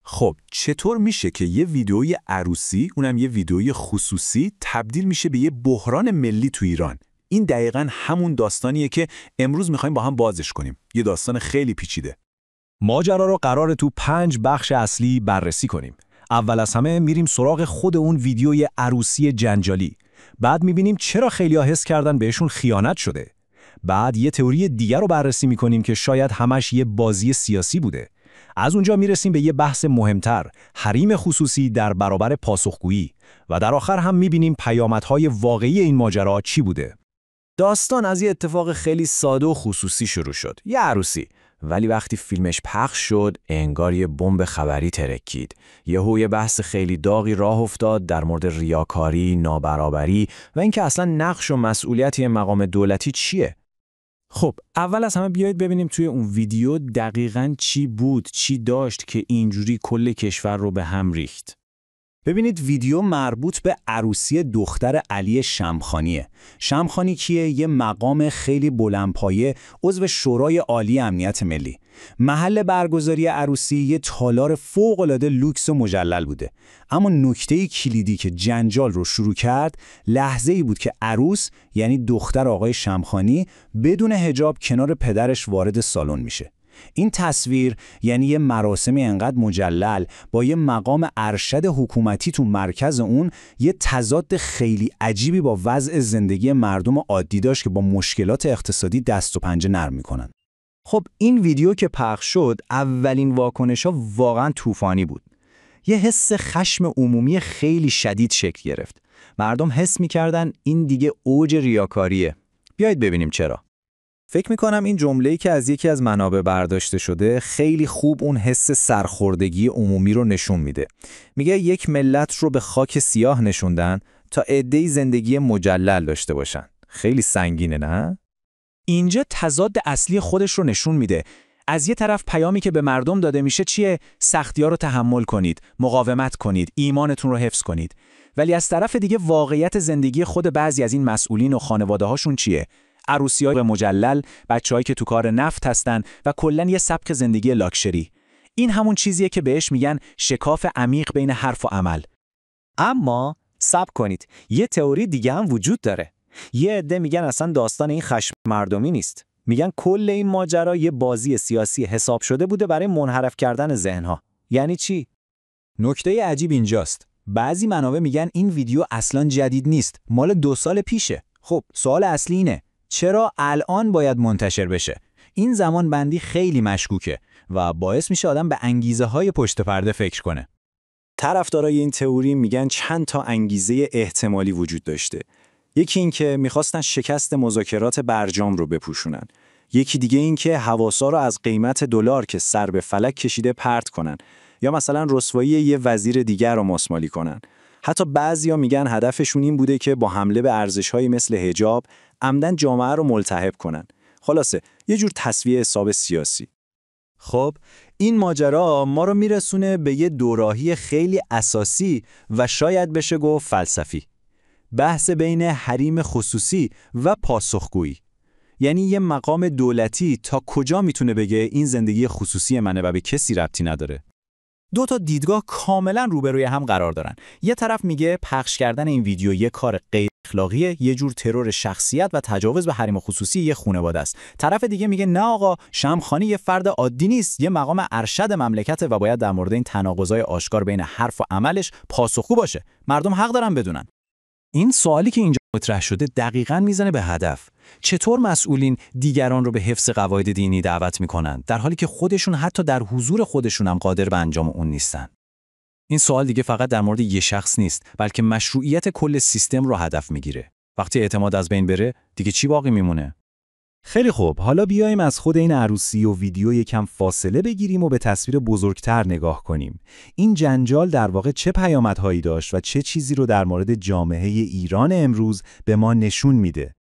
خب چطور میشه که یه ویدئوی عروسی، اونم یه ویدئوی خصوصی، تبدیل میشه به یه بحران ملی تو ایران؟ این دقیقاً همون داستانیه که امروز میخوایم با هم بازش کنیم. یه داستان خیلی پیچیده. ماجرا رو قراره تو 5 بخش اصلی بررسی کنیم. اول از همه میریم سراغ خود اون ویدیوی عروسی جنجالی. بعد میبینیم چرا خیلی‌ها حس کردن بهشون خیانت شده. بعد یه تئوری دیگر رو بررسی میکنیم که شاید همش یه بازی سیاسی بوده. از اونجا میرسیم به یه بحث مهمتر، حریم خصوصی در برابر پاسخگویی، و در آخر هم میبینیم پیامدهای واقعی این ماجرا چی بوده. داستان از یه اتفاق خیلی ساده و خصوصی شروع شد، یه عروسی. ولی وقتی فیلمش پخش شد، انگار یه بمب خبری ترکید. یه بحث خیلی داغی راه افتاد در مورد ریاکاری، نابرابری و اینکه اصلا نقش و مسئولیت یه مقام دولتی چیه. خب اول از همه بیایید ببینیم توی اون ویدیو دقیقاً چی بود، چی داشت که اینجوری کل کشور رو به هم ریخت. ببینید ویدیو مربوط به عروسی دختر علی شمخانیه. شمخانی کیه؟ یه مقام خیلی بلندپایه، عضو شورای عالی امنیت ملی. محل برگزاری عروسی یه تالار فوق‌العاده لوکس و مجلل بوده. اما نکته کلیدی که جنجال رو شروع کرد، لحظه‌ای بود که عروس، یعنی دختر آقای شمخانی، بدون حجاب کنار پدرش وارد سالن میشه. این تصویر یعنی یه مراسمی انقدر مجلل با یه مقام ارشد حکومتی تو مرکز اون، یه تضاد خیلی عجیبی با وضع زندگی مردم عادی داشت که با مشکلات اقتصادی دست و پنجه نرم میکنن. خب این ویدیو که پخش شد، اولین واکنش‌ها واقعاً طوفانی بود. یه حس خشم عمومی خیلی شدید شکل گرفت. مردم حس می‌کردن این دیگه اوج ریاکاریه. بیایید ببینیم چرا. فکر میکنم این جمله‌ای که از یکی از منابع برداشته شده خیلی خوب اون حس سرخوردگی عمومی رو نشون میده. میگه یک ملت رو به خاک سیاه نشوندن تا عده‌ای زندگی مجلل داشته باشن. خیلی سنگینه نه؟ اینجا تضاد اصلی خودش رو نشون میده. از یه طرف پیامی که به مردم داده میشه چیه؟ سختی‌ها رو تحمل کنید، مقاومت کنید، ایمانتون رو حفظ کنید. ولی از طرف دیگه واقعیت زندگی خود بعضی از این مسئولین و خانواده‌هاشون چیه؟ عروسی‌های مجلل، بچه‌هایی که تو کار نفت هستن و کلاً یه سبک زندگی لاکچری. این همون چیزیه که بهش میگن شکاف عمیق بین حرف و عمل. اما صبر کنید، یه تئوری دیگه هم وجود داره. یه عده میگن اصلا داستان این خشم مردمی نیست. میگن کل این ماجرا یه بازی سیاسی حساب شده بوده برای منحرف کردن ذهنها. یعنی چی؟ نکته عجیب اینجاست. بعضی منابع میگن این ویدیو اصلاً جدید نیست، مال 2 سال پیشه. خب سوال اصلی اینه، چرا الان باید منتشر بشه؟ این زمان بندی خیلی مشکوکه و باعث میشه آدم به انگیزه های پشت پرده فکر کنه. طرفدارای این تئوری میگن چند تا انگیزه احتمالی وجود داشته. یکی این که میخواستن شکست مذاکرات برجام رو بپوشونن. یکی دیگه این که حواسا رو از قیمت دلار که سر به فلک کشیده پرت کنن، یا مثلا رسوایی یه وزیر دیگر رو مسمالی کنن. حتی بعضیا میگن هدفشون این بوده که با حمله به ارزش‌هایی مثل حجاب عمدن جامعه رو ملتهب کنن. خلاصه یه جور تسویه حساب سیاسی. خب این ماجرا ما رو میرسونه به یه دوراهی خیلی اساسی و شاید بشه گفت فلسفی. بحث بین حریم خصوصی و پاسخگویی. یعنی یه مقام دولتی تا کجا میتونه بگه این زندگی خصوصی منه و به کسی ربطی نداره؟ 2 تا دیدگاه کاملا روبروی هم قرار دارن. یه طرف میگه پخش کردن این ویدیو یه کار غیر اخلاقیه، یه جور ترور شخصیت و تجاوز به حریم خصوصی یه خانواده است. طرف دیگه میگه نه آقا، شمخانی یه فرد عادی نیست، یه مقام ارشد مملکته و باید در مورد این تناقضای آشکار بین حرف و عملش پاسخگو باشه. مردم حق دارن بدونن. این سوالی که اینجا مطرح شده دقیقاً میزنه به هدف. چطور مسئولین دیگران رو به حفظ قواعد دینی دعوت میکنن در حالی که خودشون حتی در حضور خودشون هم قادر به انجام اون نیستن؟ این سوال دیگه فقط در مورد یه شخص نیست، بلکه مشروعیت کل سیستم رو هدف میگیره. وقتی اعتماد از بین بره، دیگه چی باقی میمونه؟ خیلی خوب، حالا بیایم از خود این عروسی و ویدیو یکم فاصله بگیریم و به تصویر بزرگتر نگاه کنیم. این جنجال در واقع چه پیامدهایی داشت و چه چیزی رو در مورد جامعه ایران امروز به ما نشون میده؟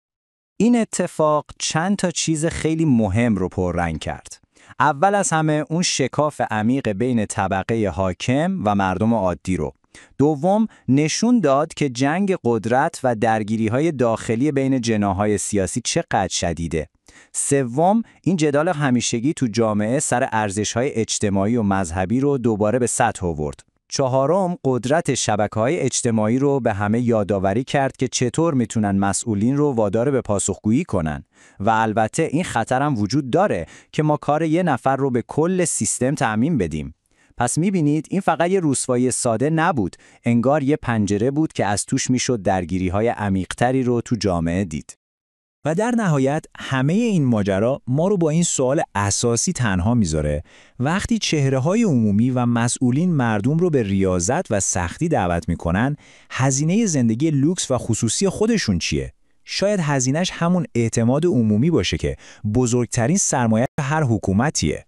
این اتفاق چند تا چیز خیلی مهم رو پررنگ کرد. اول از همه اون شکاف عمیق بین طبقه حاکم و مردم عادی رو. دوم، نشون داد که جنگ قدرت و درگیری‌های داخلی بین جناح‌های سیاسی چقدر شدیده. سوم، این جدال همیشگی تو جامعه سر ارزش‌های اجتماعی و مذهبی رو دوباره به سطح آورد. چهارم، قدرت شبکه‌های اجتماعی رو به همه یادآوری کرد که چطور میتونن مسئولین رو وادار به پاسخگویی کنن و البته این خطر هم وجود داره که ما کار یه نفر رو به کل سیستم تعمیم بدیم. پس میبینید این فقط یه رسوایی ساده نبود، انگار یه پنجره بود که از توش میشد درگیری‌های عمیق‌تری رو تو جامعه دید. و در نهایت همه این ماجرا ما رو با این سوال اساسی تنها میذاره: وقتی چهره‌های عمومی و مسئولین مردم رو به ریاضت و سختی دعوت میکنن، هزینه زندگی لوکس و خصوصی خودشون چیه؟ شاید هزینه‌اش همون اعتماد عمومی باشه که بزرگترین سرمایه هر حکومتیه.